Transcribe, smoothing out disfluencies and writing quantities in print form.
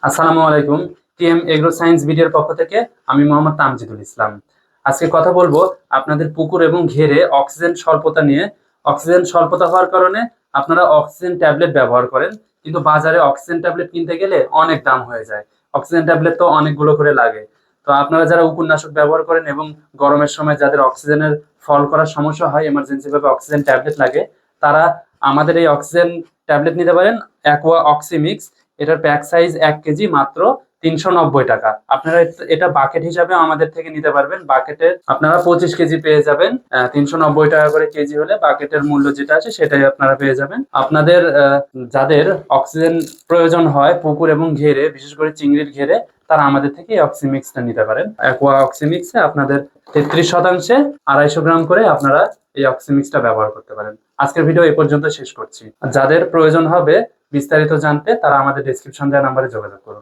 আসসালামু আলাইকুম। TM agro science ভিডিওর পক্ষ থেকে আমি মোহাম্মদ তামজিদুল ইসলাম। আজকে কথা বলবো আপনাদের পুকুর এবং ঘেরে অক্সিজেন স্বল্পতা নিয়ে। অক্সিজেন স্বল্পতা হওয়ার কারণে আপনারা অক্সিজেন ট্যাবলেট ব্যবহার করেন, কিন্তু বাজারে অক্সিজেন ট্যাবলেট কিনতে গেলে অনেক দাম হয়ে যায়। অক্সিজেন ট্যাবলেট তো অনেকগুলো করে লাগে। তো আপনারা যারা উপন্যাসক ব্যবহার করেন এবং গরমের সময় যাদের অক্সিজেনের ফল করার সমস্যা হয়, এমার্জেন্সি ভাবে অক্সিজেন ট্যাবলেট লাগে, তারা আমাদের এই অক্সিজেন ট্যাবলেট নিতে পারেন। অ্যাকোয়া অক্সিমিক্স, এটার প্যাক সাইজ 1 কেজি, মাত্র 390 টাকা। আপনারা এটা বাকেট হিসাবে আমাদের থেকে নিতে পারবেন। বাকেটে আপনারা 25 কেজি পেয়ে যাবেন। 390 টাকা করে কেজি হলে বাকেটের মূল্য যেটা আছে সেটাই আপনারা পেয়ে যাবেন। আপনাদের যাদের অক্সিজেন প্রয়োজন হয় পুকুর এবং ঘেরে, বিশেষ করে চিংড়ির ঘেরে, তারা আমাদের থেকে এই অক্সিমিক্সটা নিতে পারেন। অ্যাকোয়া অক্সিমিক্সে আপনাদের 33% 250 গ্রাম করে আপনারা এই অক্সিমিক্সটা ব্যবহার করতে পারেন। আজকের ভিডিও এ পর্যন্ত শেষ করছি। যাদের প্রয়োজন হবে বিস্তারিত জানতে, তারা আমাদের ডেসক্রিপশন দেওয়া নাম্বারে যোগাযোগ করুন।